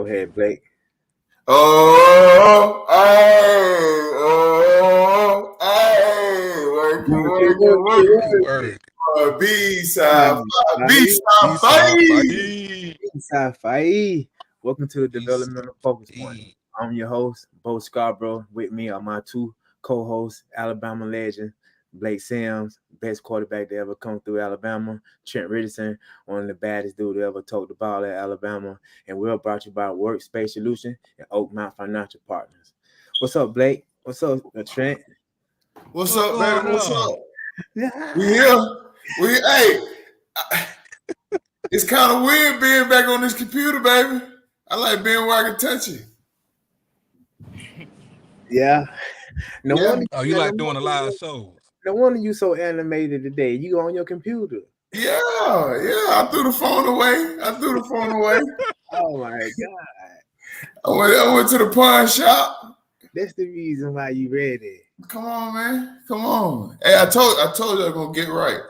Go ahead, Blake. Working. B-side fight. Welcome to the Developmental Focus Points. I'm your host, Bo Scarbrough. With me are my two co-hosts, Alabama legend, Blake Sims, best quarterback to ever come through Alabama. Trent Richardson, one of the baddest dudes to ever tote the ball at Alabama. And we're brought to you by Workspace Solution and Oakmont Financial Partners. What's up, Blake? What's up, Trent? What's up, baby? What's up? Yeah. We here. It's kind of weird being back on this computer, baby. I like being where I can touch it. Yeah. Wonder you like doing a live show. No wonder you so animated today. You on your computer. Yeah. I threw the phone away. Oh my God. I went to the pawn shop. That's the reason why you ready. Come on, man. Come on. Hey, I told you I was gonna get right.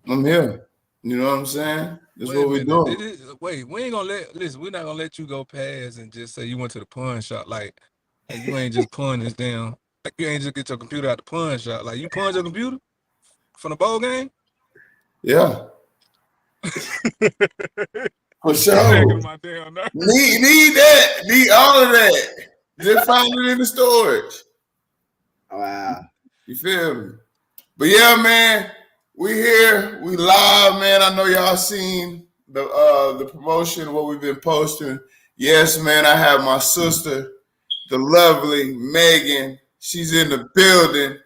I'm here. You know what I'm saying? That's what we're doing. Wait, we're not gonna let you go past and just say you went to the pawn shop. Like you ain't just pawn this down. Like you ain't just get your computer out the pawn shop. Like you pawned your computer from the bowl game? Yeah. For sure. Need that. Need all of that. Just find it in the storage. Wow. You feel me? But yeah, man, we here. We live, man. I know y'all seen the promotion, what we've been posting. Yes, man, I have my sister, the lovely Megan. She's in the building.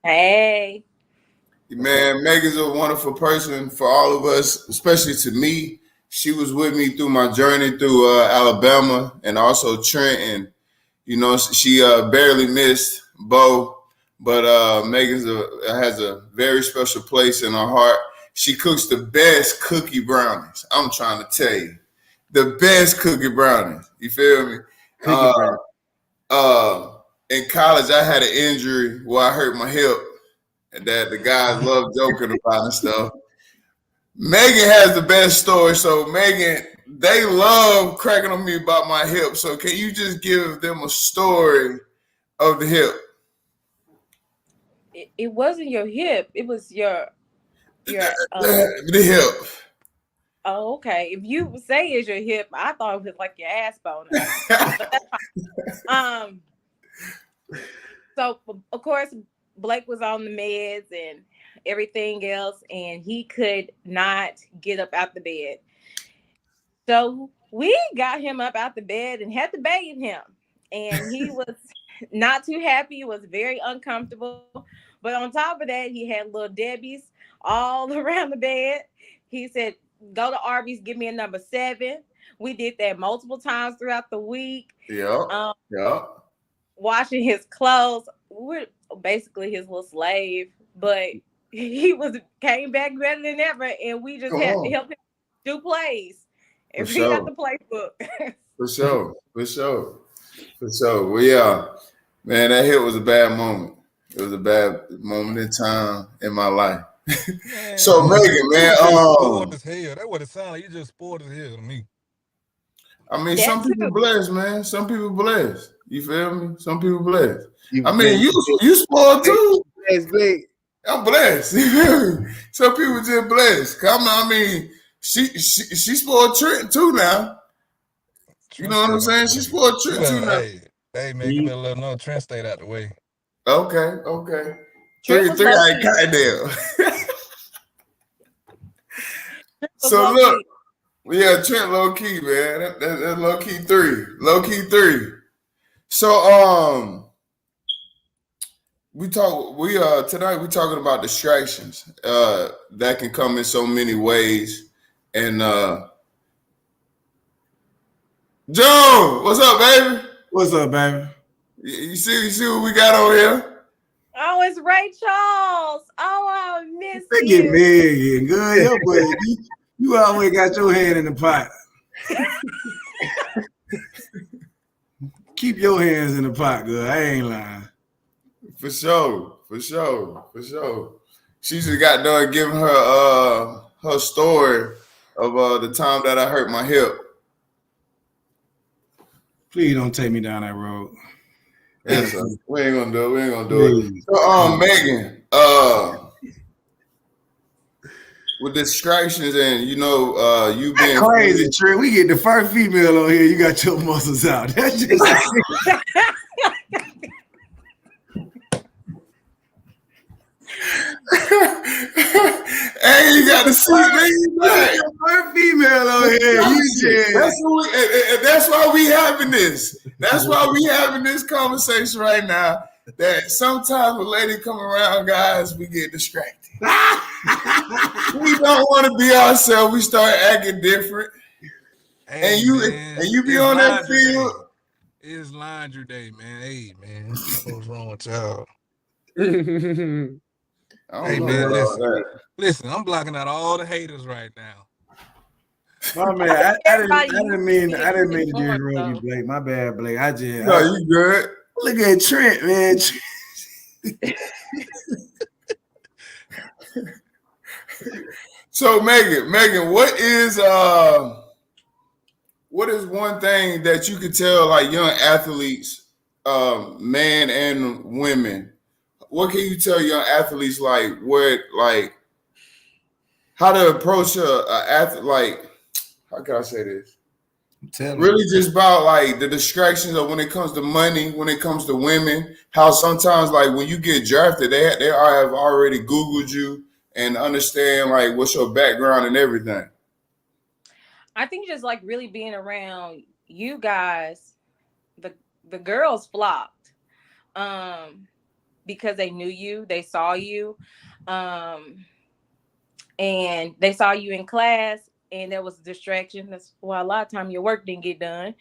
Hey. Man, Megan's a wonderful person for all of us, especially to me. She was with me through my journey through Alabama and also Trent. And, you know, she barely missed Bo. But Megan has a very special place in her heart. She cooks the best cookie brownies. I'm trying to tell you. The best cookie brownies. You feel me? In college, I had an injury where I hurt my hip. And that the guys love joking about and stuff. Megan has the best story. So, Megan, they love cracking on me about my hip. So, can you just give them a story of the hip? It wasn't your hip. It was your the hip. Oh, okay. If you say it's your hip, I thought it was like your ass bone. So, of course, Blake was on the meds and everything else, and he could not get up out the bed. So we got him up out the bed and had to bathe him. And he was not too happy. It was very uncomfortable. But on top of that, he had little Debbie's all around the bed. He said, go to Arby's, give me a number 7. We did that multiple times throughout the week. Yeah. Washing his clothes. We're basically his little slave, but he came back better than ever, and we just had to help him do plays and read out the playbook. For sure. Well, yeah, man, that hit was a bad moment. It was a bad moment in time in my life. Man, so, Megan, man, spoiled as hell. That's what it sounded like. You just spoiled as hell to me. I mean, some people blessed, man. Some people blessed. You feel me? Some people blessed. You spoiled too. I'm blessed. You feel me? Some people just blessed. She spoiled Trent too now. You know what I'm saying? She spoiled Trent too now. Hey, man, you better let her know Trent stayed out the way. Okay. Three I goddamn. So look, yeah, Trent low key, man. That's low key 3. So tonight we're talking about distractions that can come in so many ways. And Joe, what's up, baby? What's up, baby? You see what we got over here? Oh, it's Ray Charles. Oh, I miss you. Get Megan, good. Yo, boy, you always got your hand in the pot. Keep your hands in the pot, good. I ain't lying. For sure. She just got done giving her story of the time that I hurt my hip. Please don't take me down that road. Yes, sir. We ain't gonna do it. So, Megan, with distractions and you being crazy, Trent. We get the first female on here. You got your muscles out. That's just. Hey, you got to see me. First female on here. That's why we having this. That's why we having this conversation right now. That sometimes when lady come around, guys, we get distracted. We don't want to be ourselves. We start acting different. Hey, and you be on that field. It's laundry day, man. Hey, man, what's wrong with y'all? Hey, man, listen. I'm blocking out all the haters right now. Oh man, I didn't mean to disrupt you, Blake. My bad, Blake. You good? Look at Trent, man. So Megan, what is one thing that you could tell like young athletes, men and women? What can you tell young athletes how to approach a athlete? Like, how can I say this? Really just about like the distractions of when it comes to money, when it comes to women, how sometimes like when you get drafted, they have already Googled you and understand like what's your background and everything. I think just like really being around you guys, the girls flocked because they knew you, they saw you, and they saw you in class. And there was a distraction. That's why a lot of time your work didn't get done.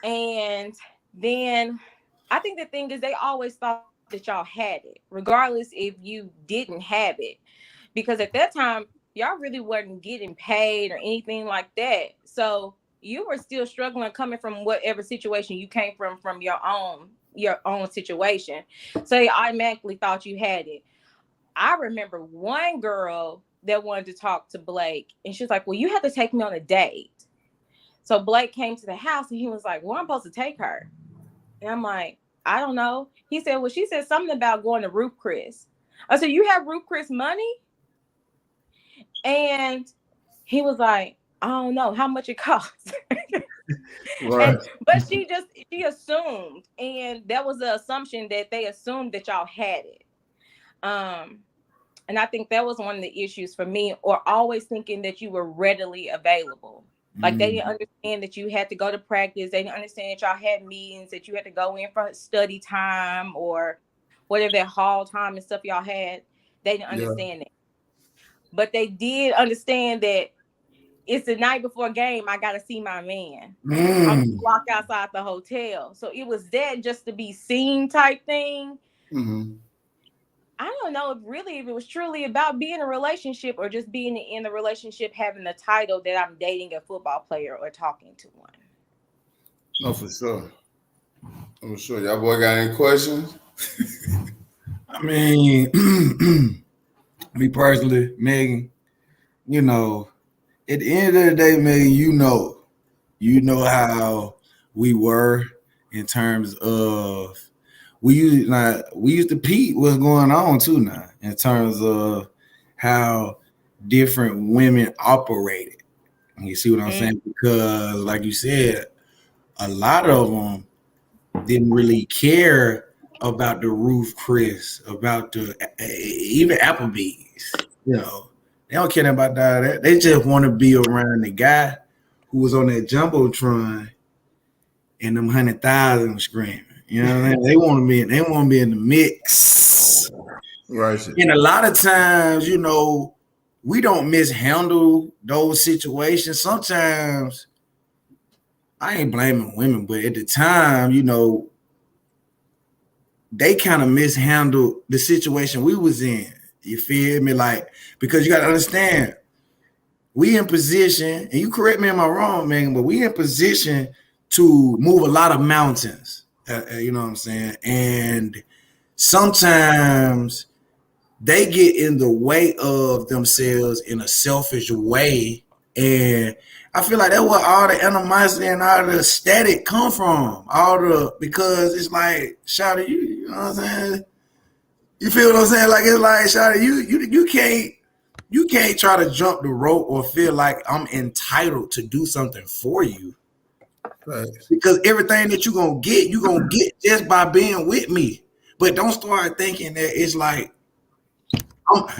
And then I think the thing is they always thought that y'all had it, regardless if you didn't have it. Because at that time, y'all really wasn't getting paid or anything like that. So you were still struggling coming from whatever situation you came from your own situation. So they automatically thought you had it. I remember one girl that wanted to talk to Blake, and she was like, well, you have to take me on a date. So Blake came to the house and he was like, well, I'm supposed to take her. And I'm like, I don't know. He said, well, she said something about going to Ruth Chris. I said, you have Ruth Chris money? And he was like, I don't know how much it costs. Right. But she assumed, and that was the assumption that they assumed that y'all had it. And I think that was one of the issues for me, or always thinking that you were readily available. Like they didn't understand that you had to go to practice. They didn't understand that y'all had meetings, that you had to go in for study time or whatever that hall time and stuff y'all had. They didn't understand that. But they did understand that it's the night before a game. I got to see my man. I'm going to walk outside the hotel. So it was that just to be seen type thing. Mm-hmm. I don't know if it was truly about being in a relationship or just being in the relationship, having the title that I'm dating a football player or talking to one. No, for sure. I'm sure. Y'all boy got any questions? I mean, me personally, Megan, at the end of the day, Megan, you know how we were in terms of we used to peep what's going on too now in terms of how different women operated. You see what I'm saying? Because like you said, a lot of them didn't really care about the Ruth Chris, about the even Applebee's. They don't care about that. They just want to be around the guy who was on that jumbotron and them 100,000 screaming. You know what I mean? They want to be in the mix. Right. And a lot of times, we don't mishandle those situations. Sometimes I ain't blaming women, but at the time, they kind of mishandled the situation we was in. You feel me? Like, because you got to understand, we in position, and you correct me if I'm wrong, Megan, but we in position to move a lot of mountains. You know what I'm saying? And sometimes they get in the way of themselves in a selfish way. And I feel like that's where all the animosity and all the static come from. Because it's like, Shawty, you know what I'm saying? You feel what I'm saying? Like, it's like, Shawty, you can't try to jump the rope or feel like I'm entitled to do something for you. Right. Because everything that you're going to get just by being with me. But don't start thinking that it's like,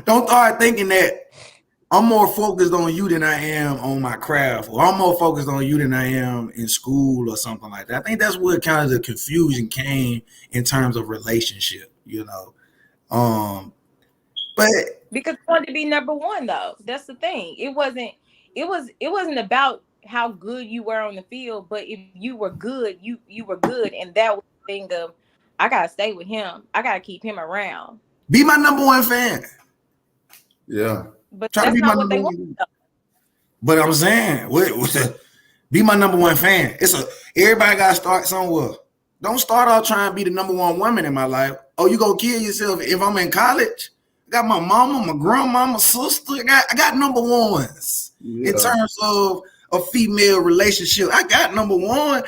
don't start thinking that I'm more focused on you than I am on my craft, or I'm more focused on you than I am in school or something like that. I think that's where kind of the confusion came in terms of relationship, you know. But because I wanted to be number one, though. That's the thing. It wasn't about how good you were on the field, but if you were good, you were good, and that was the thing of, I gotta stay with him. I gotta keep him around. be my number one fan. Yeah. But Try to that's be my not what number they one. want. But I'm saying, be my number one fan. Everybody got to start somewhere. Don't start out trying to be the number one woman in my life. Oh, you gonna kill yourself if I'm in college? I got my mama, my grandma, my sister. I got number ones in terms of a female relationship. I got number one.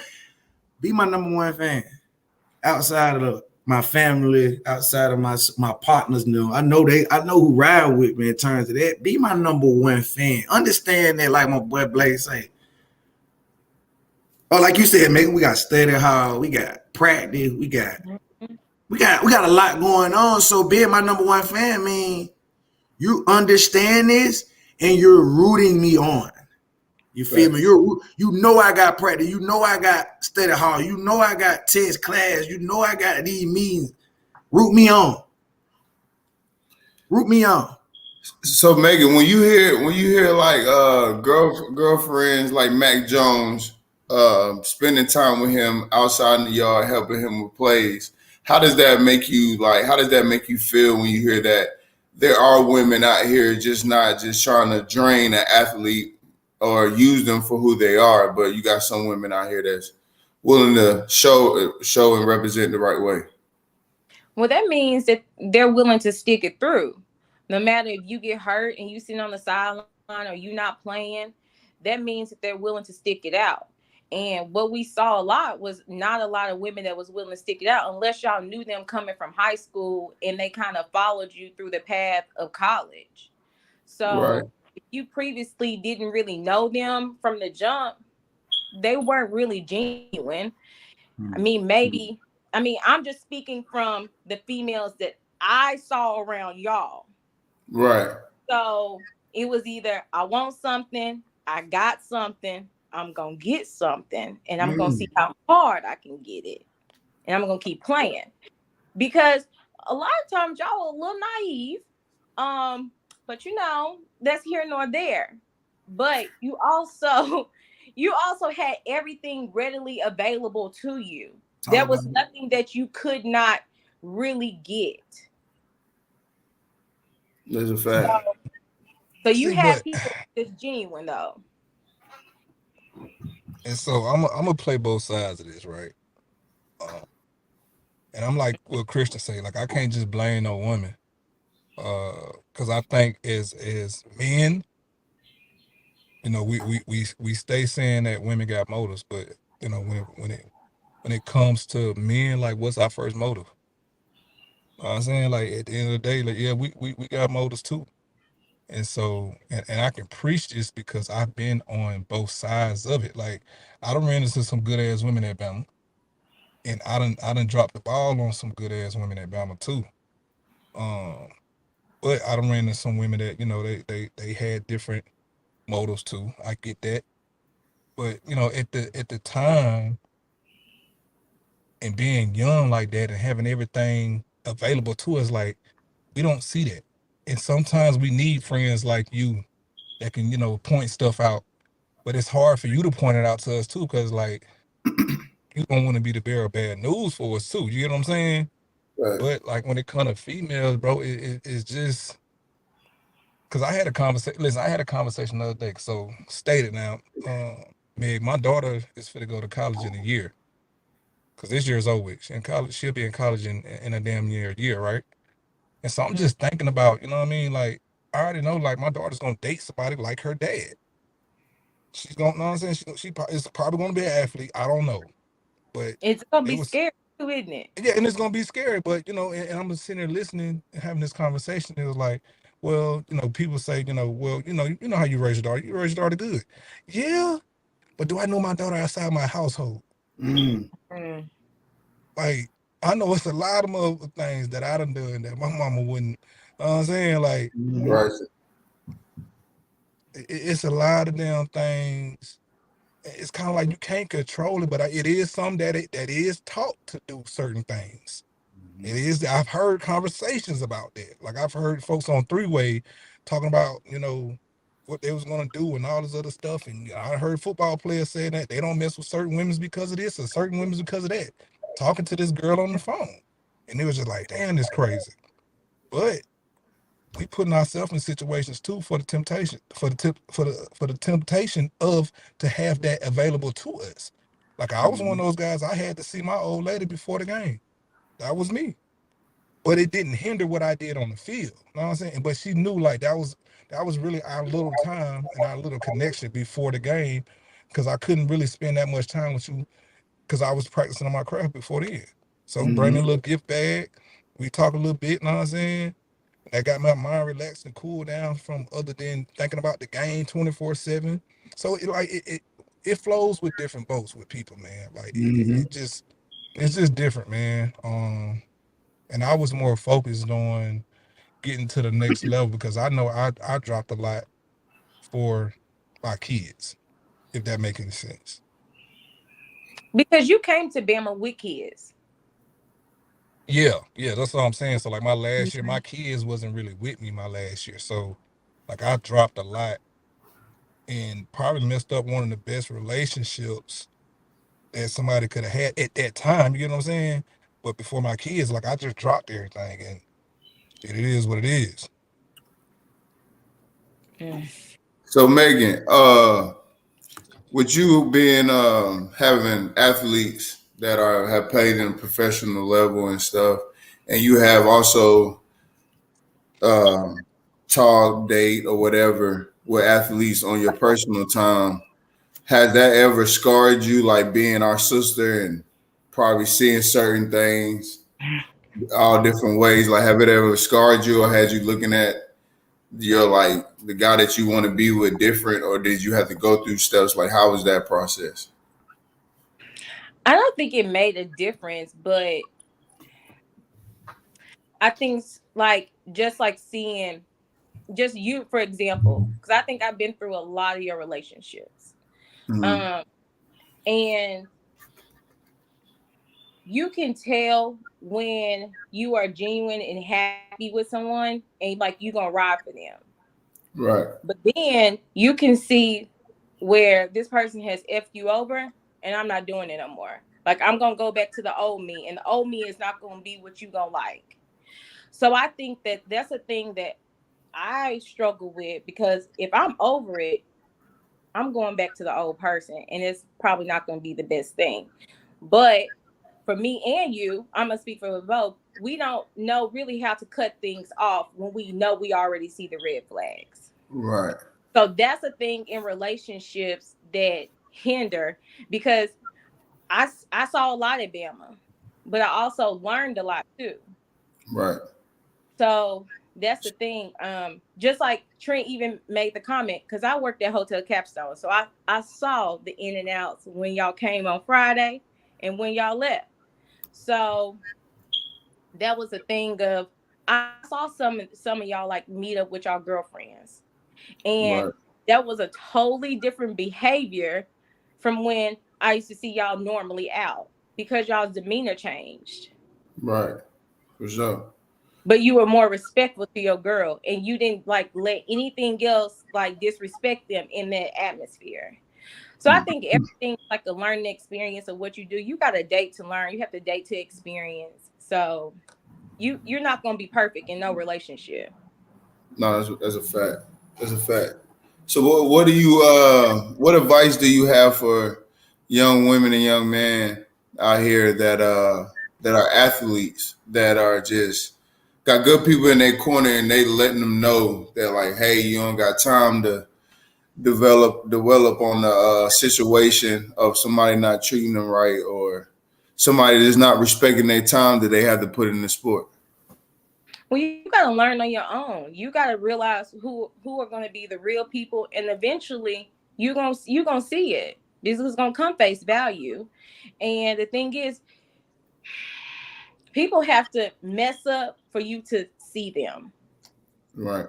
Be my number one fan. Outside of my family, outside of my partners, I know who ride with me in terms of that. Be my number one fan. Understand that, like my boy Blake say. Oh, like you said, Megan, we got study hall, we got practice, we got a lot going on. So being my number one fan mean you understand this and you're rooting me on. You feel me? You know I got practice. You know I got study hall. You know I got test class. You know I got these meetings. Root me on. Root me on. So Megan, when you hear like girlfriends like Mac Jones spending time with him outside in the yard, helping him with plays, how does that make you feel when you hear that there are women out here not just trying to drain an athlete or use them for who they are, but you got some women out here that's willing to show and represent the right way? Well, that means that they're willing to stick it through. No matter if you get hurt and you sit on the sideline or you not playing, that means that they're willing to stick it out. And what we saw a lot was not a lot of women that was willing to stick it out unless y'all knew them coming from high school and they kind of followed you through the path of college. So if you previously didn't really know them from the jump, they weren't really genuine. I mean, I'm just speaking from the females that I saw around y'all. Right. So it was either I want something, I got something, I'm going to get something, and I'm going to see how hard I can get it. And I'm going to keep playing. Because a lot of times y'all are a little naive. But that's here nor there. But you also had everything readily available to you. There was nothing that you could not really get. That's a fact. So you have people that's genuine though. And so I'm gonna play both sides of this, right? And I'm like what Christion say, like I can't just blame no woman, because I think as men, we stay saying that women got motives, but when it comes to men, like what's our first motive? I'm saying, like at the end of the day, like yeah, we got motives too. And so, and I can preach this because I've been on both sides of it. Like I done ran into some good ass women at Bama, and I done dropped the ball on some good ass women at Bama too. But I done ran into some women that they had different motives too. I get that, but at the time and being young like that and having everything available to us, like we don't see that, and sometimes we need friends like you that can point stuff out. But it's hard for you to point it out to us too, because like you don't want to be the bearer of bad news for us too. You get what I'm saying? Right. But like when it comes to females, bro, it's just because I had a conversation. Listen, I had a conversation the other day. So stated now, Meg, my daughter is fit to go to college in a year. Because this year is over. In college, she'll be in college in a damn year, right? And so I'm just thinking about, you know what I mean? Like, I already know, like, my daughter's gonna date somebody like her dad. She's gonna, you know what I'm saying? She is probably gonna be an athlete. I don't know, but It's gonna it be was, scary too, isn't it? yeah, and it's gonna be scary. But you know, and I'm just sitting there listening and having this conversation. It was like, well, you know, people say, you know, well, you know how you raise your daughter. You raise your daughter good, yeah. But do I know my daughter outside my household? Mm. Mm. Like, I know it's a lot of other things that I done done that my mama wouldn't. You know what I'm saying? Like, Right. it's a lot of damn things. It's kind of like you can't control it, but it is something that is taught to do certain things. It is. I've heard conversations about that. Like I've heard folks on three-way talking about, you know, what they was gonna do and all this other stuff. And I heard football players saying that they don't mess with certain women because of this or certain women because of that. Talking to this girl on the phone, and it was just like, damn, this crazy. But we putting ourselves in situations too for the temptation, for the temptation of to have that available to us. Like I was one of those guys. I had to see my old lady before the game. That was me. But it didn't hinder what I did on the field. You know what I'm saying? But she knew like that was really our little time and our little connection before the game, because I couldn't really spend that much time with you because I was practicing on my craft before then. So bring me a little gift bag. We talk a little bit, you know what I'm saying? That got my mind relaxed and cool down from other than thinking about the game 24/7. So it flows with different boats with people, man. Like it's just different, man. And I was more focused on getting to the next level because I know I dropped a lot for my kids, if that makes any sense. Because you came to Bama with kids. Yeah, that's what I'm saying. So like my last year, my kids wasn't really with me my last year. So like I dropped a lot and probably messed up one of the best relationships that somebody could have had at that time. You get what I'm saying? But before my kids, like I just dropped everything and it is what it is. So Megan, with you being having athletes that have played in a professional level and stuff, and you have also talk, date, or whatever with athletes on your personal time, has that ever scarred you, like being our sister and probably seeing certain things all different ways? Like, have it ever scarred you, or had you looking at your like the guy that you want to be with different, or did you have to go through steps? Like, how was that process? I don't think it made a difference, but I think like just like seeing just you, for example, because I think I've been through a lot of your relationships. Mm-hmm. And you can tell when you are genuine and happy with someone and like you're gonna ride for them. Right. But then you can see where this person has effed you over and I'm not doing it no more. Like I'm gonna go back to the old me, and the old me is not gonna be what you gonna like. So I think that that's a thing that I struggle with, because if I'm over it, I'm going back to the old person, and it's probably not going to be the best thing. But for me and you, I'm going to speak for both. We don't know really how to cut things off when we know we already see the red flags. Right. So that's a thing in relationships that hinder, because I saw a lot at Bama, but I also learned a lot too. Right. So that's the thing. Just like Trent even made the comment, because I worked at Hotel Capstone. So I saw the in and outs when y'all came on Friday and when y'all left. So that was a thing of, I saw some of y'all like meet up with y'all girlfriends. And Right. that was a totally different behavior from when I used to see y'all normally out, because y'all's demeanor changed. Right. For sure. But you were more respectful to your girl, and you didn't like let anything else like disrespect them in that atmosphere. So I think everything is like a learning experience of what you do. You got to date to learn. You have to date to experience. So you're not going to be perfect in no relationship. No, that's a fact. That's a fact. So what do you what advice do you have for young women and young men out here that are athletes that are just got good people in their corner, and they letting them know that like, hey, you don't got time to develop on the situation of somebody not treating them right or somebody that's not respecting their time that they have to put in the sport. Well, you gotta learn on your own. You gotta realize who are gonna be the real people, and eventually you're gonna see it. This is gonna come face value. And the thing is, people have to mess up for you to see them. Right.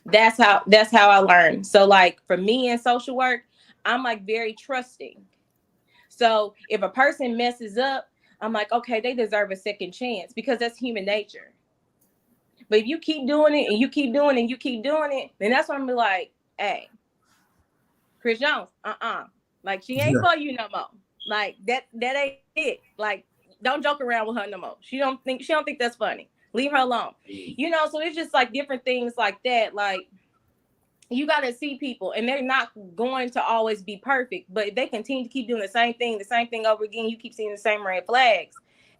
That's how I learned. So like for me in social work, I'm like very trusting. So if a person messes up, I'm like, okay, they deserve a second chance because that's human nature. But if you keep doing it and you keep doing it and you keep doing it, then that's when I'm be like, hey, Christion Jones, like she ain't for you no more. Like that ain't it. Like don't joke around with her no more. She don't think that's funny. Leave her alone. You know, so it's just like different things like that. Like you got to see people, and they're not going to always be perfect. But if they continue to keep doing the same thing over again, you keep seeing the same red flags,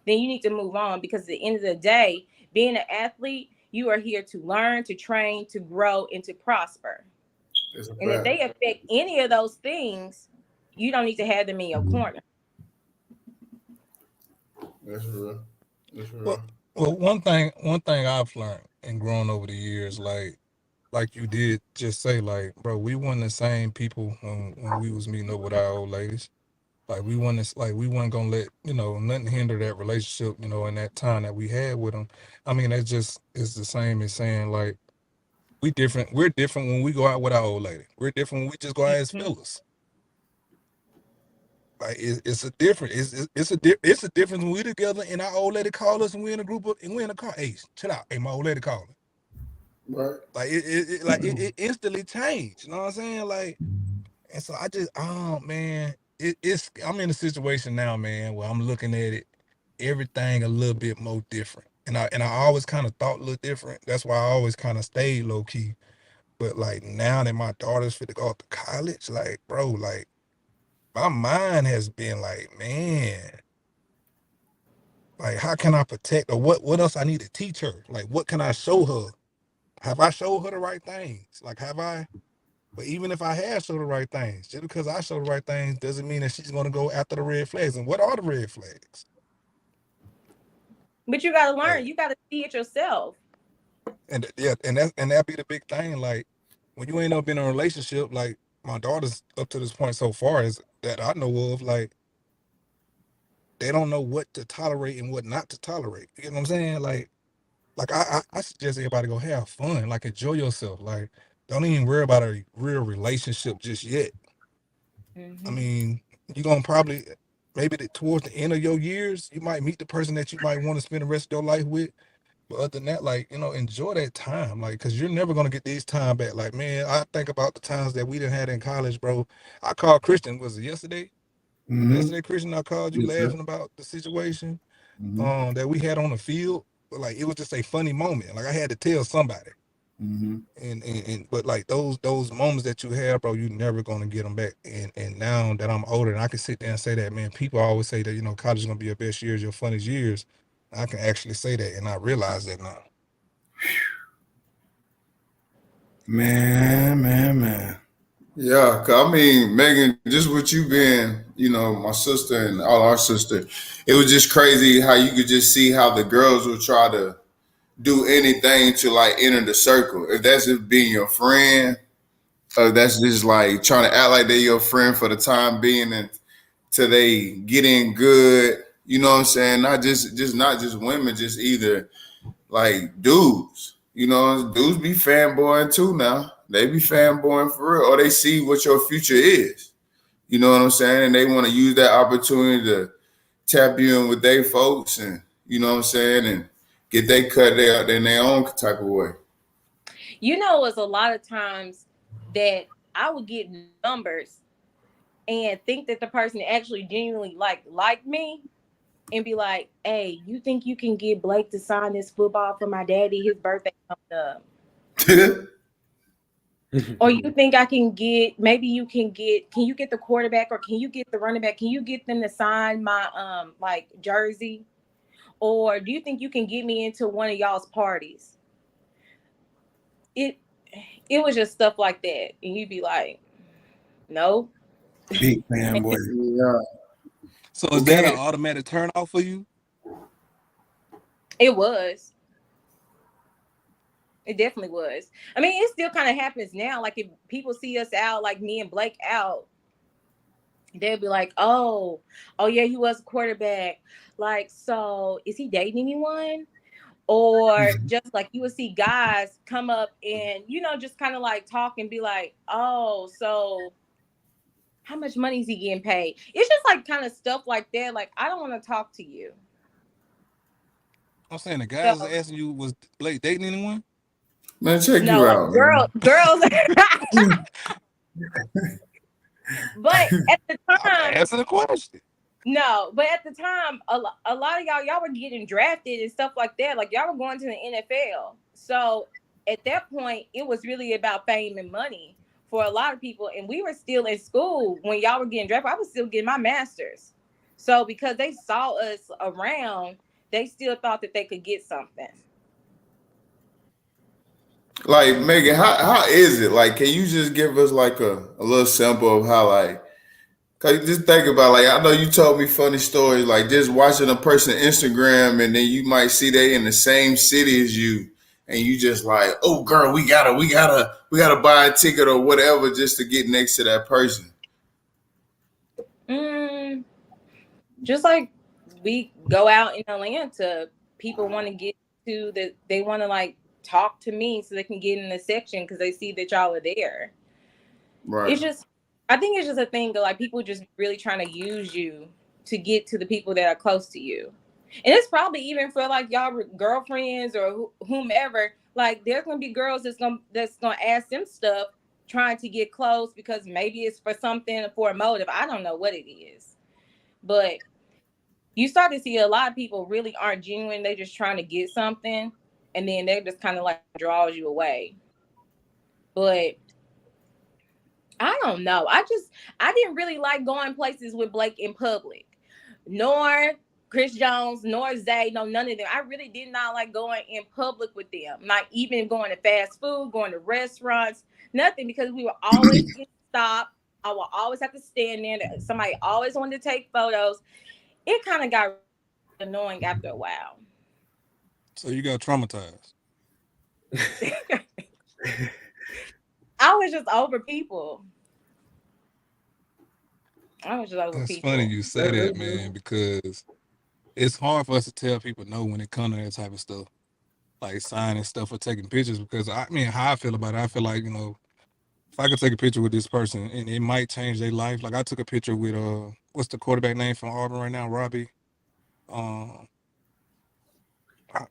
then you need to move on, because at the end of the day, being an athlete, you are here to learn, to train, to grow, and to prosper. And if they affect any of those things, you don't need to have them in your corner. That's real. That's real. Well, one thing I've learned and grown over the years, like you did just say, like, bro, we weren't the same people when we was meeting up with our old ladies. Like we weren't gonna let, nothing hinder that relationship, in that time that we had with them. I mean, that just is the same as saying like we're different when we go out with our old lady. We're different when we just go out as fellas. Like it's a different. It's a difference when we together and our old lady call us and we in a group and we in a car. Hey, chill out. Hey, my old lady calling. Right. Like it instantly changed. You know what I'm saying? Like, and so I just, man, I'm in a situation now, man, where I'm looking at it, everything a little bit more different. And I always kind of thought a little different. That's why I always kind of stayed low key. But like now that my daughter's fit to go off to college, like, bro, like my mind has been like, man, like how can I protect, or what else I need to teach her? Like what can I show her? Have I showed her the right things? Like have I? But even if I have showed the right things, just because I show the right things doesn't mean that she's going to go after the red flags. And what are the red flags? But you got to learn. Like, you got to see it yourself. And that be the big thing. Like when you ain't never been in a relationship, like my daughter's up to this point so far is that I know of, like they don't know what to tolerate and what not to tolerate. You know what I'm saying? Like I suggest everybody go have fun, like enjoy yourself. Like don't even worry about a real relationship just yet. I mean, you're gonna probably maybe towards the end of your years, you might meet the person that you might want to spend the rest of your life with. But other than that, like, enjoy that time. Like, cause you're never gonna get these time back. Like, man, I think about the times that we done had in college, bro. I called Christion, was it yesterday? Yesterday, Christion, I called you laughing about the situation that we had on the field. But like it was just a funny moment. Like I had to tell somebody. But like those moments that you have, bro, you're never gonna get them back. And now that I'm older, and I can sit there and say that, man, people always say that college is gonna be your best years, your funnest years. I can actually say that, and I realize that now. Man. Yeah, cause I mean, Megan, just with you being, my sister and all our sister, it was just crazy how you could just see how the girls would try to do anything to like enter the circle. If that's just being your friend, or that's just like trying to act like they're your friend for the time being until they get in good. You know what I'm saying? Not just women, just either like dudes. Dudes be fanboying too now. They be fanboying for real, or they see what your future is. You know what I'm saying? And they want to use that opportunity to tap you in with their folks, and you know what I'm saying, and get they cut out in their own type of way. It's a lot of times that I would get numbers and think that the person actually genuinely like me, and be like, hey, you think you can get Blake to sign this football for my daddy? His birthday coming up. Or you think I can get, can you get the quarterback, or can you get the running back? Can you get them to sign my jersey? Or do you think you can get me into one of y'all's parties? It was just stuff like that. And you'd be like, no. Big fanboy. Yeah. So is that an automatic turn off for you? It was. It definitely was. I mean, it still kind of happens now. Like if people see us out, like me and Blake out, they'll be like, oh yeah, he was a quarterback. Like, so is he dating anyone? Or just like you would see guys come up and, just kind of like talk and be like, oh, so how much money is he getting paid? It's just like kind of stuff like that. Like, I don't want to talk to you. I'm saying the guys asking you, was Blake dating anyone? Man, check you like out, girls. But at the time, answer the question. No, but at the time, a lot of y'all were getting drafted and stuff like that. Like y'all were going to the NFL. So at that point, it was really about fame and money for a lot of people. And we were still in school when y'all were getting drafted. I was still getting my master's. So because they saw us around, they still thought that they could get something. Like, Megan, how is it? Like, can you just give us like a little sample of how, like, cause just think about, like, I know you told me funny stories, like just watching a person Instagram and then you might see they in the same city as you and you just like, oh girl, we gotta buy a ticket or whatever just to get next to that person. Just like we go out in Atlanta, people want to get to they want to like talk to me so they can get in the section because they see that y'all are there. Right. I think it's just a thing of like people just really trying to use you to get to the people that are close to you. And it's probably even for like y'all girlfriends or whomever, like there's going to be girls that's going to ask them stuff trying to get close because maybe it's for something, for a motive. I don't know what it is. But you start to see a lot of people really aren't genuine. They're just trying to get something. And then they just kind of like draws you away. But I don't know. I didn't really like going places with Blake in public. Nor Christion Jones, nor Zay, no, none of them. I really did not like going in public with them. Not even going to fast food, going to restaurants, nothing, because we were always getting stopped. I would always have to stand there. Somebody always wanted to take photos. It kind of got annoying after a while. So you got traumatized. I was just over people. It's funny you say that, man, because it's hard for us to tell people no when it comes to that type of stuff, like signing stuff or taking pictures. Because how I feel about it, I feel like, if I could take a picture with this person and it might change their life. Like I took a picture with what's the quarterback name from Auburn right now, Robbie?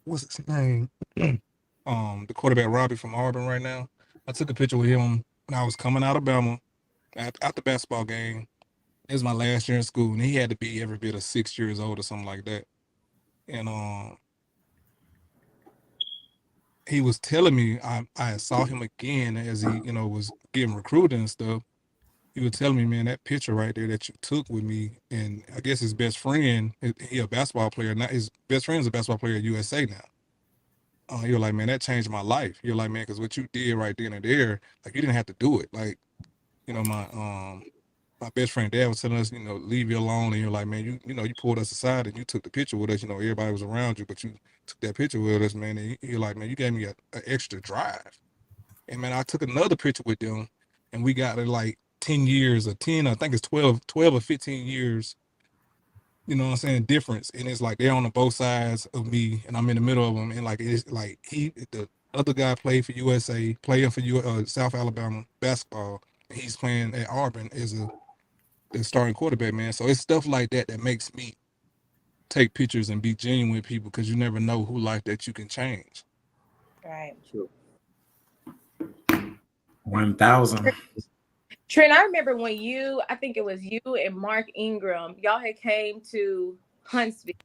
What's his name? The quarterback Robbie from Auburn right now. I took a picture with him when I was coming out of Alabama at the basketball game. It was my last year in school, and he had to be every bit of 6 years old or something like that. And he was telling me, I saw him again as he, was getting recruited and stuff. He was telling me, man, that picture right there that you took with me, and I guess his best friend, he a basketball player. Now his best friend is a basketball player at USA now. You're like, man, that changed my life. You're like, man, because what you did right then and there, like you didn't have to do it. Like, my best friend dad was telling us, leave you alone. And you're like, man, you pulled us aside and you took the picture with us. Everybody was around you, but you took that picture with us, man. And you're like, man, you gave me an extra drive. And man, I took another picture with them and we got like 10 years or 10, I think it's 12 or 15 years, difference. And it's like they're on both sides of me and I'm in the middle of them. And like, it's like the other guy played for USA, playing for South Alabama basketball. And he's playing at Auburn as the starting quarterback, man. So it's stuff like that that makes me take pictures and be genuine with people because you never know who life that you can change. Right. 1,000. Trent, I remember when I think it was you and Mark Ingram, y'all had came to Huntsville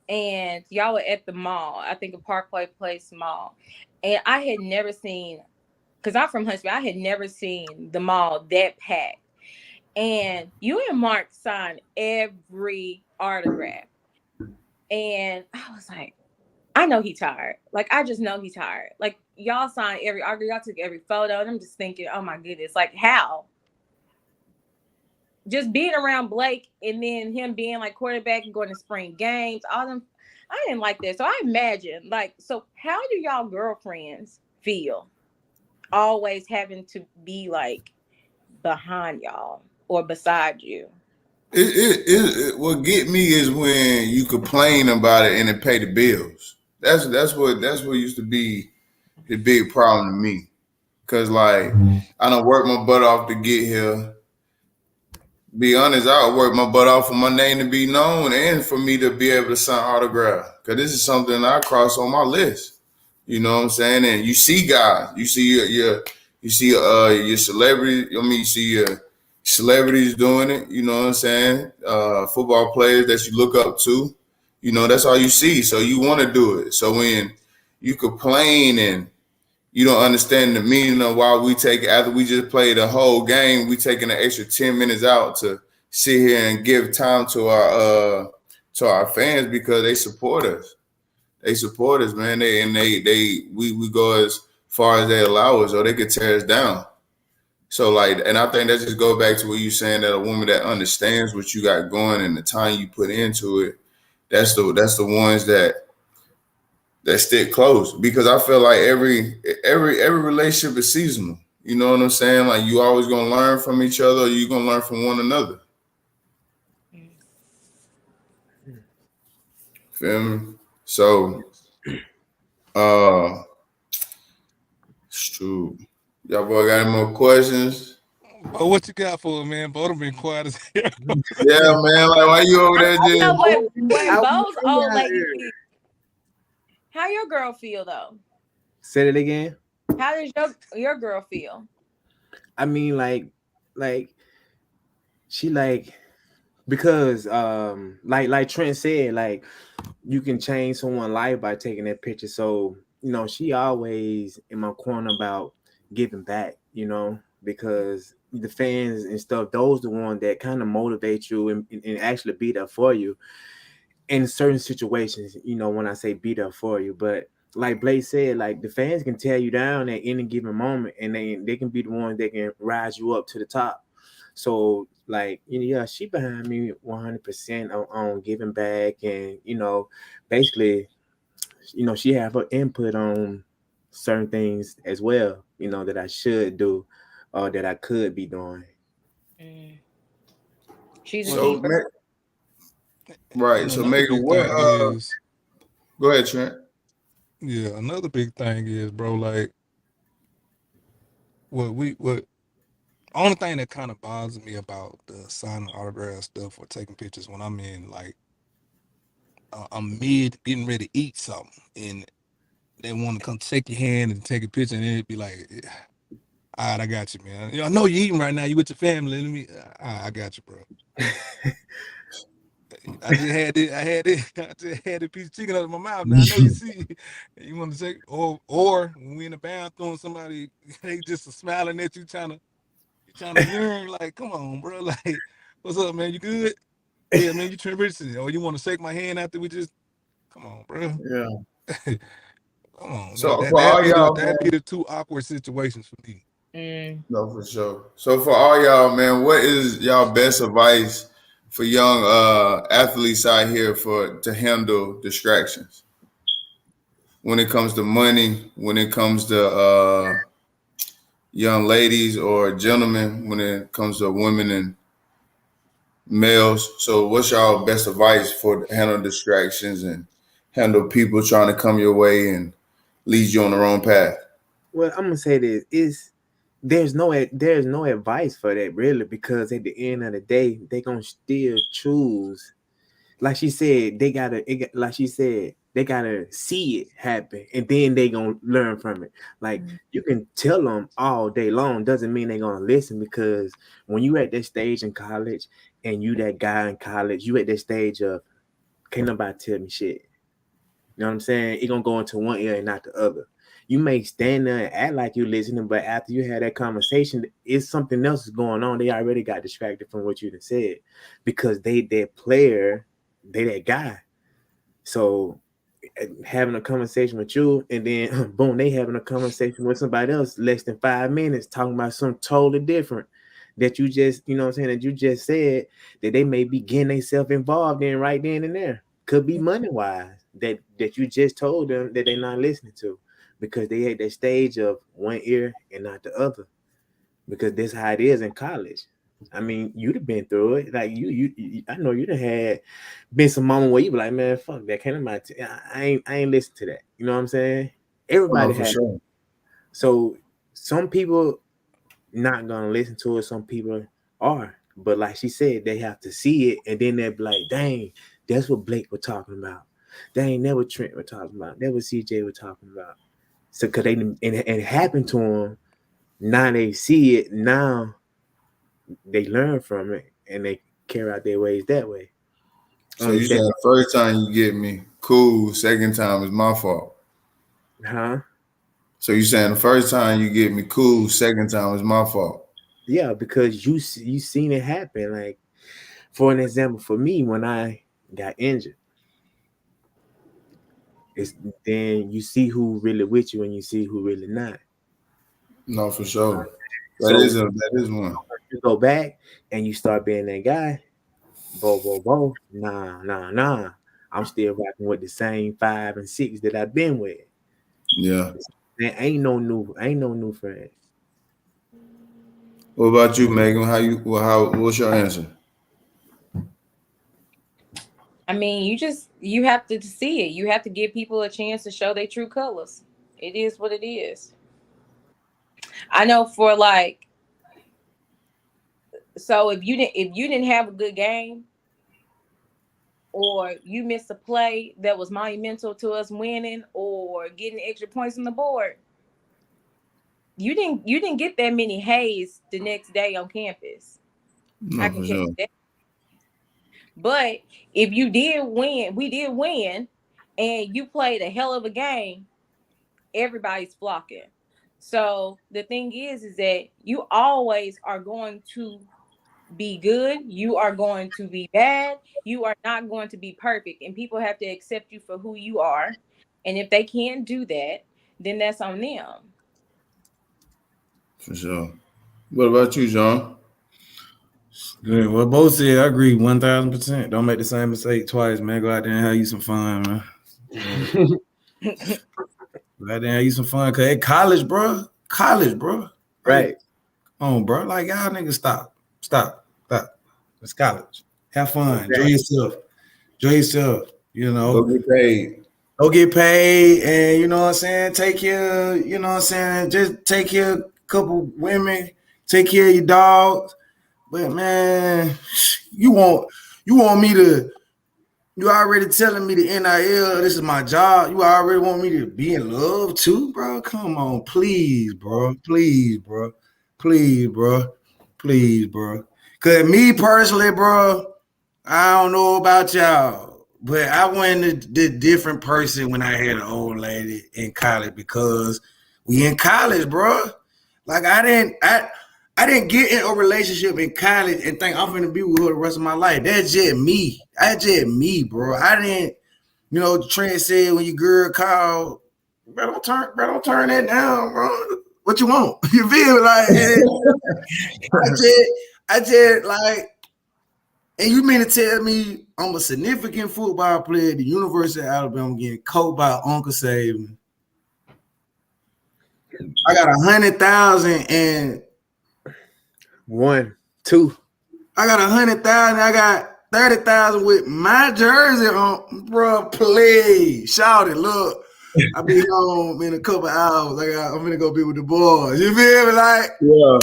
and y'all were at the mall, I think a Parkway Place mall. And I had never seen, because I'm from Huntsville, I had never seen the mall that packed. And you and Mark signed every autograph. And I was like, I know he tired. Like, I just know he's tired. Like, y'all signed every article, y'all took every photo, and I'm just thinking, oh my goodness, like, how? Just being around Blake and then him being like quarterback and going to spring games, all them, I didn't like that. So I imagine, like, so how do y'all girlfriends feel always having to be like behind y'all or beside you? What get me is when you complain about it and it pay the bills. That's what used to be the big problem to me. Cause like I don't work my butt off to get here. Be honest, I work my butt off for my name to be known and for me to be able to sign autograph. Cause this is something I cross on my list. You know what I'm saying? And you see guys, you see your celebrity. I mean, you see your celebrities doing it. You know what I'm saying? Football players that you look up to. You know, that's all you see. So you want to do it. So when you complain and you don't understand the meaning of why we take after we just played the whole game, we taking an extra 10 minutes out to sit here and give time to our fans because they support us. They support us, man. We go as far as they allow us, or they could tear us down. So like, and I think that just go back to what you saying, that a woman that understands what you got going and the time you put into it, that's the ones that stick close. Because I feel like every relationship is seasonal. You know what I'm saying? Like you always gonna learn from each other, or you gonna learn from one another. Feel me? So shoot. Y'all boy got any more questions? But what you got for it, man? Both been quiet as hell. Yeah, man. Like, why you over there? I know what I Bo's was old out lady here. feel. How your girl feel though? Say it again. How does your girl feel? I mean, like she like, because like Trent said, like you can change someone's life by taking that picture. So she always in my corner about giving back, because the fans and stuff, those the ones that kind of motivate you and actually be there for you in certain situations, when I say be there for you. But like Blake said, like the fans can tear you down at any given moment, and they can be the ones that can rise you up to the top. So like, yeah, she behind me 100% on giving back, and basically, she have her input on certain things as well, that I should do or that I could be doing. She's a So, keeper. right. And So, another Megan, big what? thing is, Go ahead, Trent. yeah, another big thing is, bro, like what only thing that kind of bothers me about the signing autograph stuff or taking pictures when I'm in like I'm mid getting ready to eat something and they want to come shake your hand and take a picture and it'd be like, all right, I got you, man. I know you're eating right now. You with your family. Let me. All right, I got you, bro. I just had it. I just had a piece of chicken out of my mouth. Now I know you see. You want to say, or when we in the bathroom, somebody they just smiling at you, trying to yearn. Like, come on, bro. Like, what's up, man? You good? Yeah, man. You Trent Richardson. Or you want to shake my hand after we just? Come on, bro. Yeah. Come on, So man. for all y'all, That'd be the two awkward situations for me. no, for sure. So for all y'all, man, what is y'all best advice for young athletes out here to handle distractions when it comes to money, when it comes to young ladies or gentlemen, when it comes to women and males? So what's y'all best advice for handle distractions and handle people trying to come your way and lead you on the wrong path? Well, I'm gonna say this: there's no advice for that really, because at the end of the day, they gonna still choose. Like she said, they gotta see it happen, and then they gonna learn from it. Like you can tell them all day long, doesn't mean they're gonna listen, because when you at that stage in college and you that guy in college, you at that stage of can't nobody tell me shit. You know what I'm saying? It's gonna go into one ear and not the other. You may stand there and act like you're listening, but after you had that conversation, it's something else is going on. They already got distracted from what you said, because they that player, they that guy. So having a conversation with you, and then boom, they having a conversation with somebody else less than 5 minutes, talking about something totally different that you just, you know what I'm saying, that you just said that they may be getting themselves involved in right then and there. Could be money wise that you just told them that they're not listening to because they at that stage of one ear and not the other. Because that's how it is in college. I mean, you'd have been through it. Like I know you'd have had been some moment where you be like, man, fuck that. Can't I ain't listen to that. You know what I'm saying? Everybody for has. sure. So some people not gonna listen to it. Some people are. But like she said, they have to see it, and then they'll be like, dang, that's what Blake was talking about. Dang, that what Trent was talking about. That what CJ was talking about. So cause they and it happened to them. Now they see it. Now they learn from it and they carry out their ways that way. So you saying the first time you get me, cool. Second time is my fault. Huh? So you saying the first time you get me, cool. Second time is my fault. Yeah, because you seen it happen. Like, for an example, for me, when I got injured, it's then you see who really with you and you see who really not. No, for sure. So That is one. You go back and you start being that guy. Bo. Nah. I'm still rocking with the same 5 and 6 that I've been with. Yeah. There ain't no new friend. What about you, Megan? What's your answer? I mean, you have to see it. You have to give people a chance to show their true colors. It is what it is. I know for like, so if you didn't have a good game, or you missed a play that was monumental to us winning or getting extra points on the board, you didn't get that many hays the next day on campus. No, I can for tell sure. you that. But if you did win, we did win, and you played a hell of a game, everybody's flocking. So the thing is that you always are going to be good. You are going to be bad. You are not going to be perfect. And people have to accept you for who you are. And if they can't do that, then that's on them. For sure. What about you, John? Yeah, well, both said I agree 1,000%. Don't make the same mistake twice, man. Go out there and have you some fun, man. Go out there and have you some fun. Cause at college, bro. Right. Come on, bro. Like y'all niggas stop. It's college. Have fun. Enjoy yourself. You know. Go get paid. Go get paid, and you know what I'm saying. Take care. You know what I'm saying. Just take care of a couple women. Take care of your dogs. But man, you want me to? You already telling me the NIL. This is my job. You already want me to be in love too, bro? Come on, please, bro. Cause me personally, bro, I don't know about y'all, but I went a different person when I had an old lady in college because we in college, bro. Like I didn't get in a relationship in college and think I'm gonna be with her the rest of my life. That's just me, bro. I didn't, you know, Trent said when your girl called, bro, don't turn that down, bro. What you want? You feel like I just like, and you mean to tell me I'm a significant football player at the University of Alabama getting coached by Uncle Saban? I got 100,000 and 1, 2. I got 100,000. I got 30,000 with my jersey on, bro. Please, shout it. Look, I'll be home in a couple hours. I'm gonna go be with the boys. You feel me? Like, Yeah.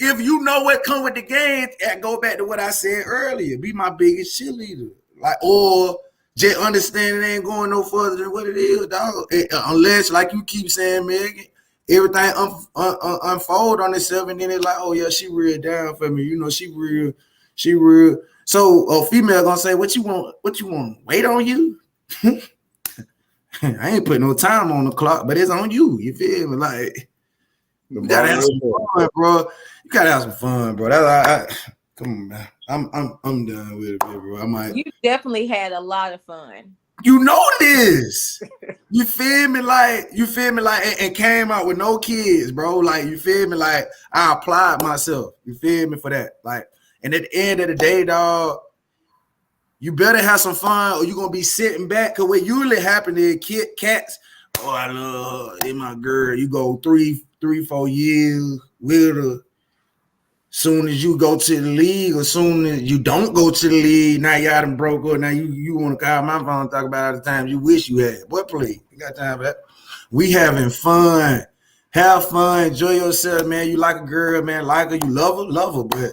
If you know what come with the game, go back to what I said earlier. Be my biggest cheerleader, like, or just understand it ain't going no further than what it is, dog. Unless, like you keep saying, Megan, everything unfold on itself, and then it's like, oh yeah, she real down for me. You know, she real. So a female gonna say, what you want? Wait on you? I ain't putting no time on the clock, but it's on you. You feel me? Like, you gotta have some fun, bro. You gotta have some fun, bro. Come on, man. I'm done with it, bro. You definitely had a lot of fun. You know this. You feel me? Like, and came out with no kids, bro. Like, you feel me? Like, I applied myself. You feel me for that? Like, and at the end of the day, dog, you better have some fun or you're going to be sitting back. Because what usually happens is cats, oh, I love her, my girl. You go 3-4 years with her. Soon as you go to the league, or soon as you don't go to the league, now y'all done broke up. Now you want to call my phone and talk about all the times you wish you had. What play? You got time for that? We having fun. Have fun. Enjoy yourself, man. You like a girl, man. Like her. You love her. But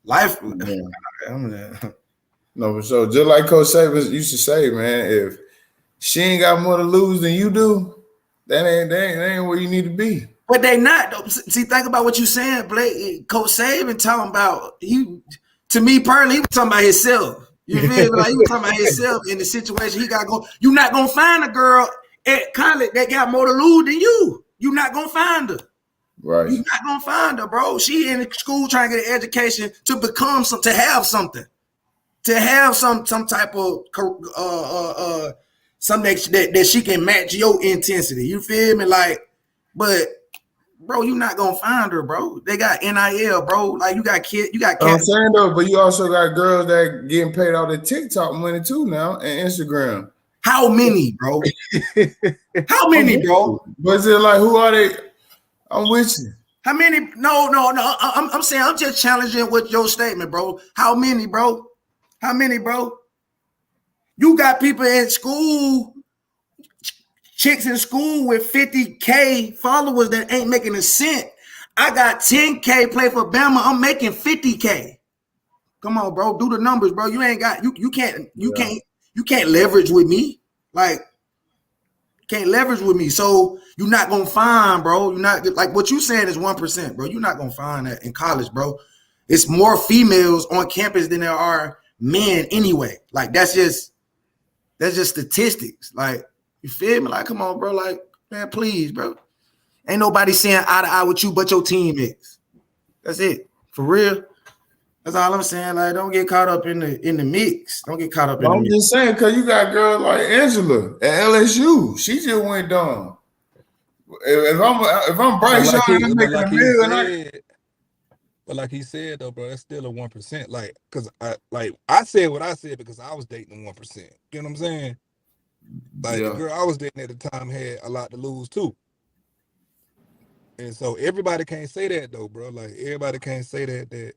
life. Yeah. No, for sure. Just like Coach Saban used to say, man, if she ain't got more to lose than you do, that ain't where you need to be. But they not. See, think about what you saying, Blake. Coach Saban talking about, to me personally, he was talking about himself. You feel me? Like, he was talking about himself in the situation he got going. You're not going to find a girl at college that got more to lose than you. You're not going to find her. Right. You're not going to find her, bro. She in school trying to get an education to become to have something. To have some type of something that she can match your intensity. You feel me? Like, but bro, you're not gonna find her, bro. They got NIL, bro. Like, you got kids, you got cats. I'm saying though, but you also got girls that getting paid all the TikTok money too now and Instagram. How many, bro? How many, bro? But is it like, who are they? I'm with you. How many? No. I'm saying, I'm just challenging with your statement, bro. How many, bro? How many, bro? You got people in school, chicks in school with 50K followers that ain't making a cent. I got 10K play for Bama. I'm making 50K. Come on, bro. Do the numbers, bro. You ain't got you can't leverage with me. Like, can't leverage with me. So you're not gonna find, bro. You're not, like, what you saying is 1%, bro. You're not gonna find that in college, bro. It's more females on campus than there are men anyway. Like, that's just statistics. Like, you feel me? Like, come on, bro. Like, man, please, bro. Ain't nobody saying eye to eye with you but your teammates. That's it. For real. That's all I'm saying. Like, don't get caught up in the mix. Don't get caught up in the mix. I'm just saying, because you got girls like Angela at LSU. She just went down. If I'm Bryce Young, I'm making $1 million. But like he said though, bro, that's still a 1%. Like, cause I said what I said because I was dating 1%. You know what I'm saying? Like, the girl I was dating at the time had a lot to lose too. And so everybody can't say that though, bro. Like, everybody can't say that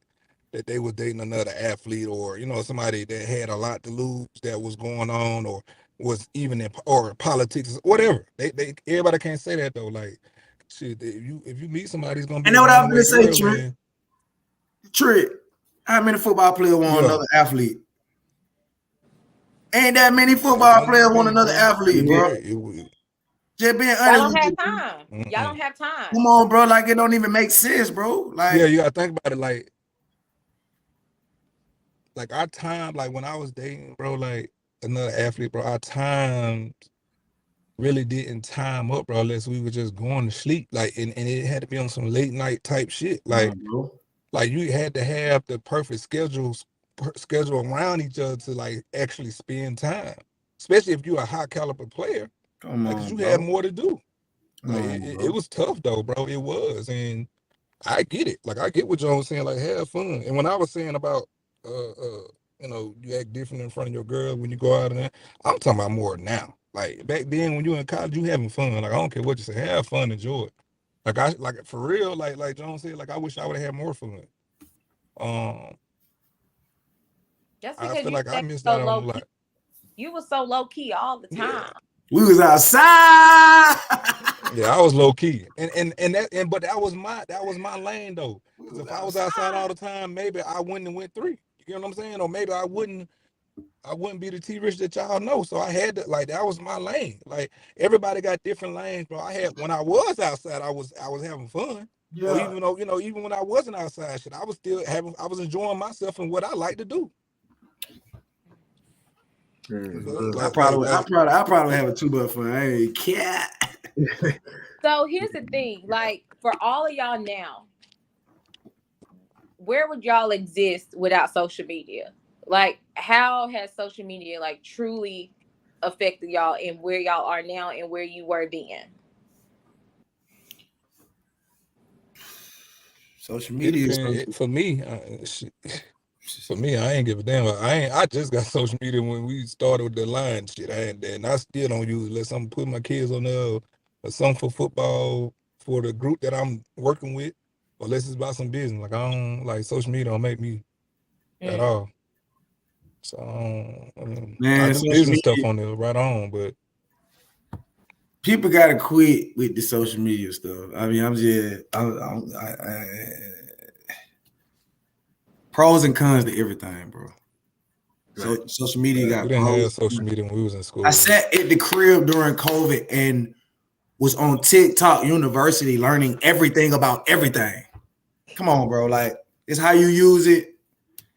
they was dating another athlete, or, you know, somebody that had a lot to lose that was going on, or was even in, or politics, whatever. They everybody can't say that though. Like, shit, if you meet somebody, it's gonna be. And what I'm gonna say, Trent, how many football players want another athlete? Ain't that many football players want another athlete, bro. Just being honest. Y'all don't have time. Y'all don't have time. Come on, bro. Like, it don't even make sense, bro. Like, yeah, you gotta think about it. Like our time, like when I was dating, bro, like another athlete, bro, our time really didn't time up, bro, unless we were just going to sleep. Like, and it had to be on some late night type shit. Like, like you had to have the perfect schedule around each other to, like, actually spend time. Especially if you're a high caliber player. Because you had more to do. Like, it was tough though, bro. It was. And I get it. Like, I get what John was saying, like, have fun. And when I was saying about you know, you act different in front of your girl when you go out and that, I'm talking about more now. Like, back then when you were in college, you having fun. Like, I don't care what you say, have fun, enjoy it. Like for real, like John said, like, I wish I would have had more fun. That's because I feel like I missed out on a lot. You were so low key all the time. We was outside. Yeah, I was low key, but that was my lane though. Because if I was outside all the time, maybe I wouldn't have went 3. You know what I'm saying? Or maybe I wouldn't be the T Rich that y'all know. So I had to, like, that was my lane. Like, everybody got different lanes, bro. When I was outside, I was having fun. Yeah. Or even though, you know, even when I wasn't outside, shit, I was enjoying myself and what I like to do. I probably have a too much fun. Hey, cat. So here's the thing, like, for all of y'all now, where would y'all exist without social media? Like, how has social media like truly affected y'all and where y'all are now and where you were then? Social media is For me, for me, I ain't give a damn. I just got social media when we started with the line shit. And I still don't use it unless I'm putting my kids on there or something for football for the group that I'm working with, or unless it's about some business. Like I don't like social media. Don't make me at all. So I do business stuff on there right on, but people gotta quit with the social media stuff. I mean, pros and cons to everything, bro. So social media got. We didn't have social media when we was in school. I sat at the crib during COVID and was on TikTok University learning everything about everything. Come on, bro. Like, it's how you use it.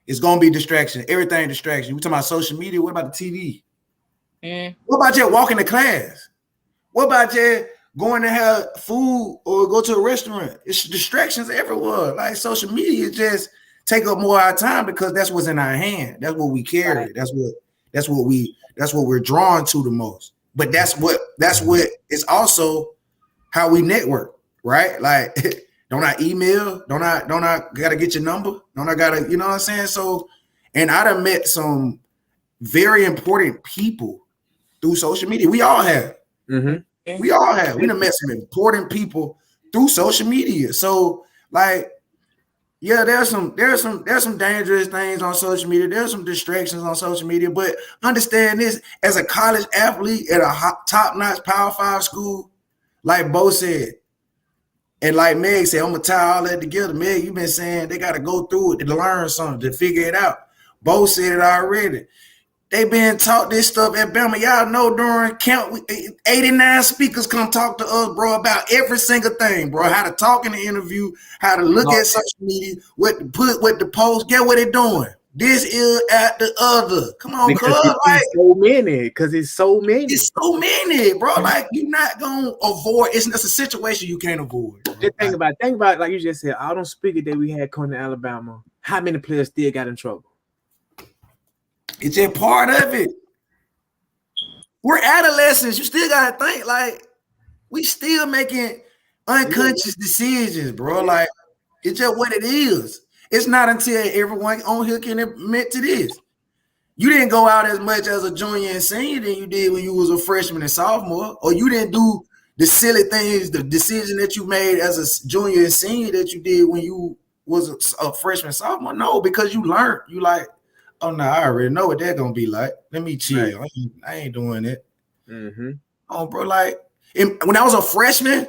It's gonna be distraction. Everything distraction. We talking about social media. What about the TV? What about you walking to class? What about you going to have food or go to a restaurant? It's distractions everywhere. Like, social media just take up more of our time because that's what's in our hand. That's what we carry. Right. That's what we're drawn to the most. But that's what it's also how we network, right? Like, don't I email? Don't I gotta get your number? Don't I gotta, you know what I'm saying? So, and I done met some very important people through social media. We all have. Mm-hmm. We all have. We done met some important people through social media. So, like, yeah, there's some dangerous things on social media. There's some distractions on social media. But understand this: as a college athlete at a top-notch Power 5 school, like Bo said, and like Meg said, I'm gonna tie all that together. Meg, you've been saying they gotta go through it to learn something, to figure it out. Bo said it already. They been taught this stuff at Bama. Y'all know during camp, 89 speakers come talk to us, bro, about every single thing, bro. How to talk in the interview, how to look at social media, what to put, what to post. Get what they doing. This is at the other. Come on, because it's so many. Because it's so many. It's so many, bro. Like, you're not gonna avoid. It's a situation you can't avoid. Just think about like you just said. All those speakers that we had coming to Alabama. How many players still got in trouble? It's a part of it. We're adolescents. You still gotta think, like, we still making unconscious decisions, bro. Like, it's just what it is. It's not until everyone on here can admit to this. You didn't go out as much as a junior and senior than you did when you was a freshman and sophomore, or you didn't do the silly things, the decision that you made as a junior and senior that you did when you was a freshman and sophomore. No, because you learned. You like, oh no, I already know what they're gonna be like. Let me chill. Right. I ain't doing it. Mm-hmm. Oh, bro, like, when I was a freshman,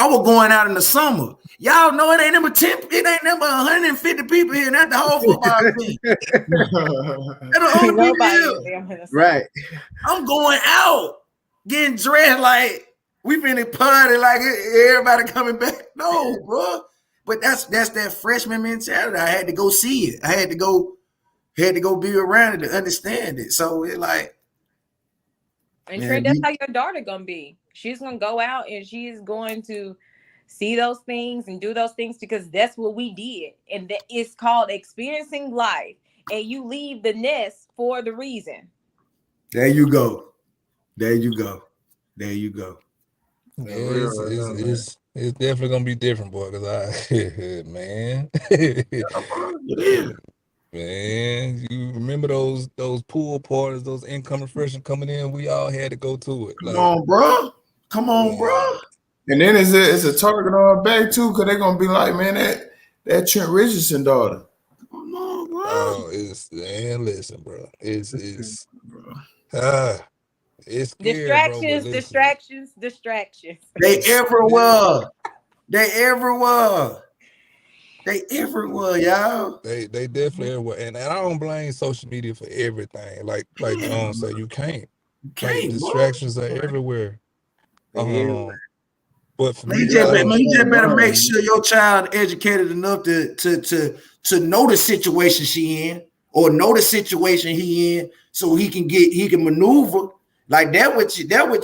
I was going out in the summer. Y'all know it ain't number 10, it ain't number 150 people here, not the whole football team. Right. I'm going out, getting dressed like we finna party, like everybody coming back. No, bro. But that's that freshman mentality. I had to go see it. I had to go be around it to understand it. So it like, and Trent, that's how your daughter gonna be. She's gonna go out and she's going to see those things and do those things because that's what we did. And that it's called experiencing life. And you leave the nest for the reason. There you go. There you go. There you go. Yeah, it's definitely gonna be different, boy. Cause man. Man, you remember those pool parties, those incoming freshmen coming in? We all had to go to it. Come on, bro. And then it's a target on our back too, because they're gonna be like, man, that Trent Richardson daughter. Come on, bro. Oh, listen, bro. It's scary, distractions. They everywhere, y'all. They definitely everywhere. And I don't blame social media for everything. Like John said, you can't. Like, distractions are everywhere. But for me, you just better make sure your child educated enough to know the situation she in or know the situation he in, so he can maneuver. Like that what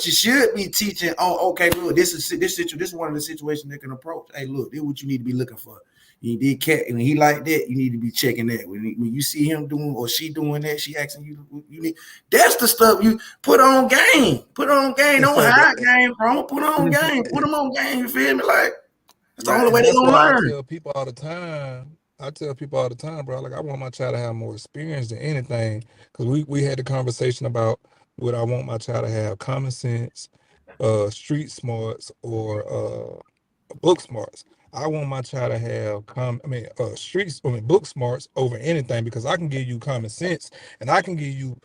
you should be teaching. Oh, okay, look, this is one of the situations they can approach. Hey, look, this is what you need to be looking for. You did cat, and he like that. You need to be checking that. When you see him doing or she doing that, she asking you need. That's the stuff you put on game. Put on game. Don't hide game, bro. Put on game. Put them on game. You feel me? Like that's the only way they gonna learn. I tell people all the time, bro. Like I want my child to have more experience than anything. Because we had the conversation about would I want my child to have common sense, street smarts, or book smarts. I want my child to have book smarts over anything, because I can give you common sense and I can give you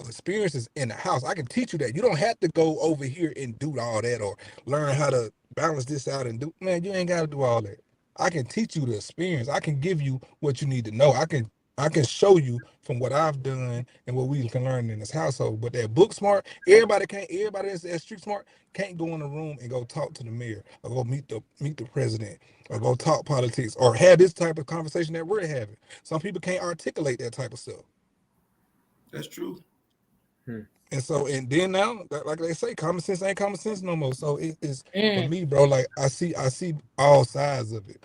experiences in the house. I can teach you that. You don't have to go over here and do all that or learn how to balance this out and do. Man, you ain't got to do all that. I can teach you the experience. I can give you what you need to know. I can show you from what I've done and what we can learn in this household. But that book smart, everybody that's street smart can't go in the room and go talk to the mayor or go meet the president or go talk politics or have this type of conversation that we're having. Some people can't articulate that type of stuff. That's true. And so, and then now, like they say, common sense ain't common sense no more. So it is for me, bro. Like I see all sides of it.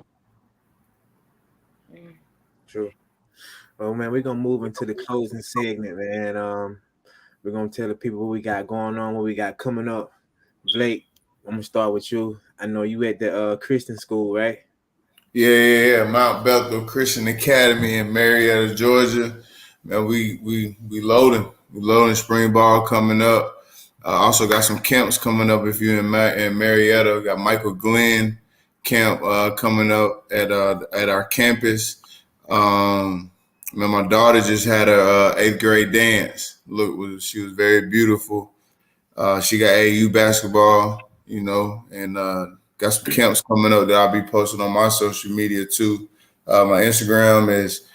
True. Well, man, we're gonna move into the closing segment, man. We're gonna tell the people what we got going on, what we got coming up. Blake, I'm gonna start with you. I know you at the Christian school, right? Yeah. Mount Bethel Christian Academy in Marietta, Georgia. Man, we loading. We loading spring ball coming up. Also got some camps coming up if you're in Marietta. Got Michael Glenn camp coming up at our campus. Man, my daughter just had her 8th grade dance. She was very beautiful. She got AU basketball, and got some camps coming up that I'll be posting on my social media too. My Instagram is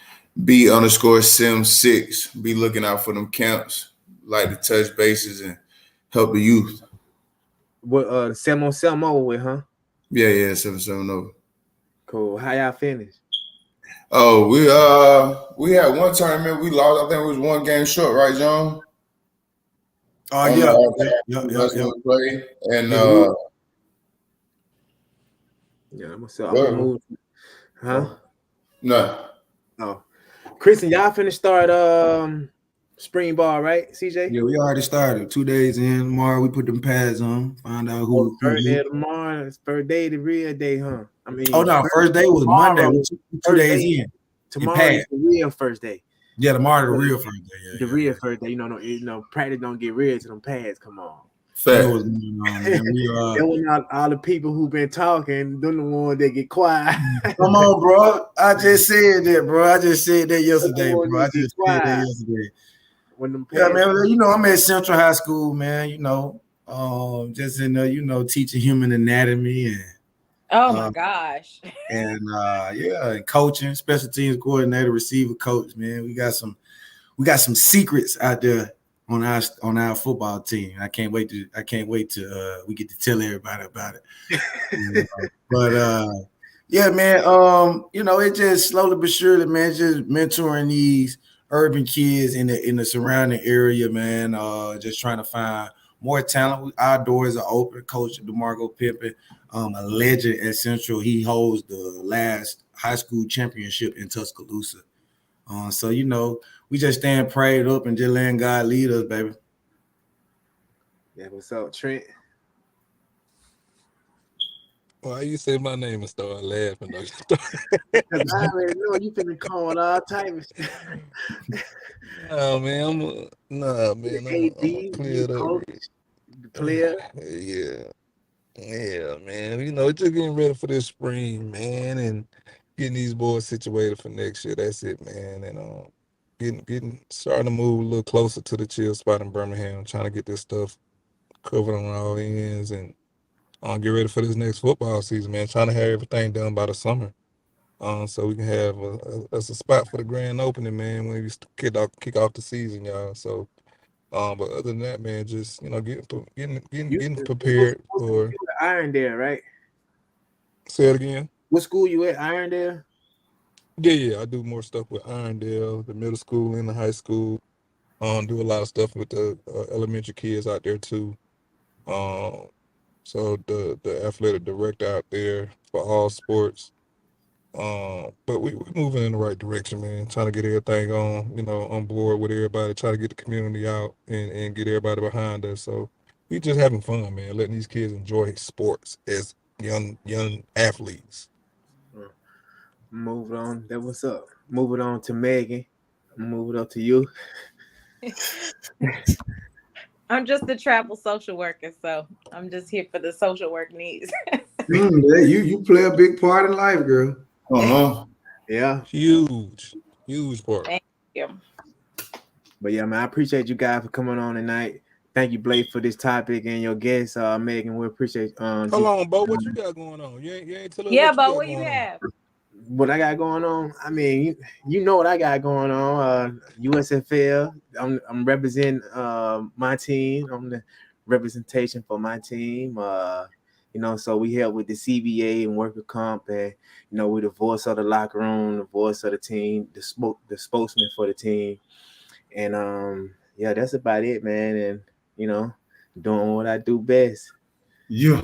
B_Sim6. Be looking out for them camps. Like to touch bases and help the youth. What 7-on-7 with, huh? Yeah, 7-7-0. Cool. How y'all finished? Oh, we had one tournament we lost. I think it was one game short, right, John? Oh yeah. Play. And I'm gonna move. Huh? No. Oh, Christian, y'all finna start spring ball, right, CJ? Yeah, we already started. 2 days in. Tomorrow we put them pads on. Find out who. First day of tomorrow. It's first day, the real day, huh? I mean, first day was Monday. 2 days in. Tomorrow is the real first day. Yeah, tomorrow the real first day. Yeah, the real first day. Practice don't get real till them pads come on. Fair. All the people who've been talking, they're the ones that get quiet. Come on, bro. I just said that, bro. I just said that yesterday, bro. When them pads, man, I'm at Central High School, man. Just in there, teaching human anatomy and my gosh. And and coaching, special teams coordinator, receiver coach, man. We got some secrets out there on our football team. I can't wait to we get to tell everybody about it. But yeah, man, it just slowly but surely, man, just mentoring these urban kids in the surrounding area, man. Just trying to find more talent. Our doors are open. Coach DeMarco Pippen, a legend at Central. He holds the last high school championship in Tuscaloosa. So we just stand prayed up and just letting God lead us, baby. Yeah, what's up, Trent? Why you say my name and start laughing? Because I already know you finna call all type of shit. Oh man, I'm cleared up. The player. Yeah, man. Just getting ready for this spring, man, and getting these boys situated for next year. That's it, man. And starting to move a little closer to the chill spot in Birmingham, trying to get this stuff covered on all ends and get ready for this next football season, man. Trying to have everything done by the summer, so we can have a spot for the grand opening, man, when we kick off the season, y'all. So, but other than that, man, just getting prepared for Irondale, right? Say it again. What school you at? Irondale? Yeah. I do more stuff with Irondale, the middle school and the high school. Do a lot of stuff with the elementary kids out there too. So the athletic director out there for all sports. But we moving in the right direction, man. Trying to get everything on board with everybody. Try to get the community out and get everybody behind us. So we just having fun, man. Letting these kids enjoy sports as young athletes. Move on. That what's up. Move it on to Megan. Move it up to you. I'm just a travel social worker, so I'm just here for the social work needs. You play a big part in life, girl. Yeah. Huge part. Thank you. But yeah, man, I appreciate you guys for coming on tonight. Thank you, Blake, for this topic and your guest, Megan. We appreciate. Hold on, Bo. What you got going on? You ain't telling us. Yeah, what Bo, what you have? What I got going on? I mean, you know what I got going on. USFL. I'm representing my team. I'm the representation for my team. So we help with the CBA and worker comp, and we're the voice of the locker room, the voice of the team, the spokesman for the team, and that's about it, man. And doing what I do best. Yeah.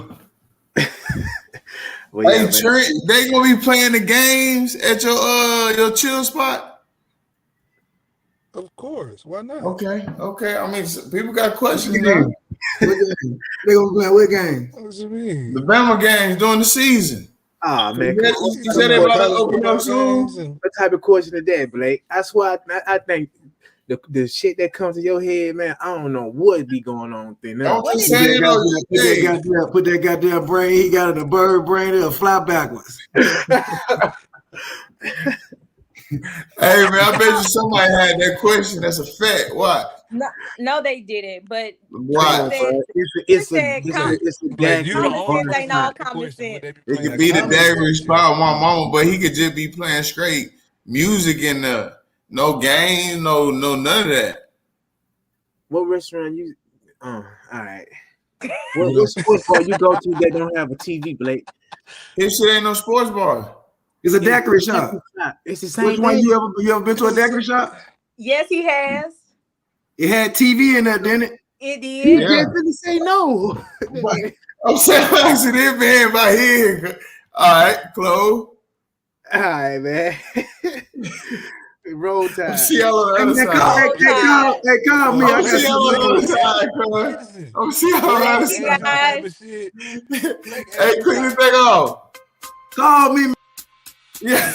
Well, hey, Trent, they gonna be playing the games at your chill spot? Of course, why not? Okay. I mean, people got questions now. They gonna play what game? What you mean? The Bama games during the season. Ah, man, you said they about to open up soon. What type of question is that, Blake? That's why I think the shit that comes to your head, man, I don't know what be going on there. Don't Put that goddamn brain he got in the bird brain, it'll fly backwards. Hey, man, I bet you somebody had that question. That's a fact. Why? No, they didn't. But why? It's a Like, you common don't sense ain't all common sense. It could be the Dagger spot my mama, but he could just be playing straight music in the no game, no none of that. What restaurant you? All right. What sports bar you go to that don't have a TV, Blake? This shit ain't no sports bar. It's a daiquiri shop. It's the same. Which one you ever been to a daiquiri shop? Yes, he has. It had TV in there, didn't it? It You did. didn't say no. I'm saying I see this man by here. All right, Chloe. All right, man. Roll time. See y'all on the other side. Hey, call me. I'm see y'all on the other side, cuz. I'm see y'all on the other side. Guys. Hey, quick this thing off. Call me. Yeah.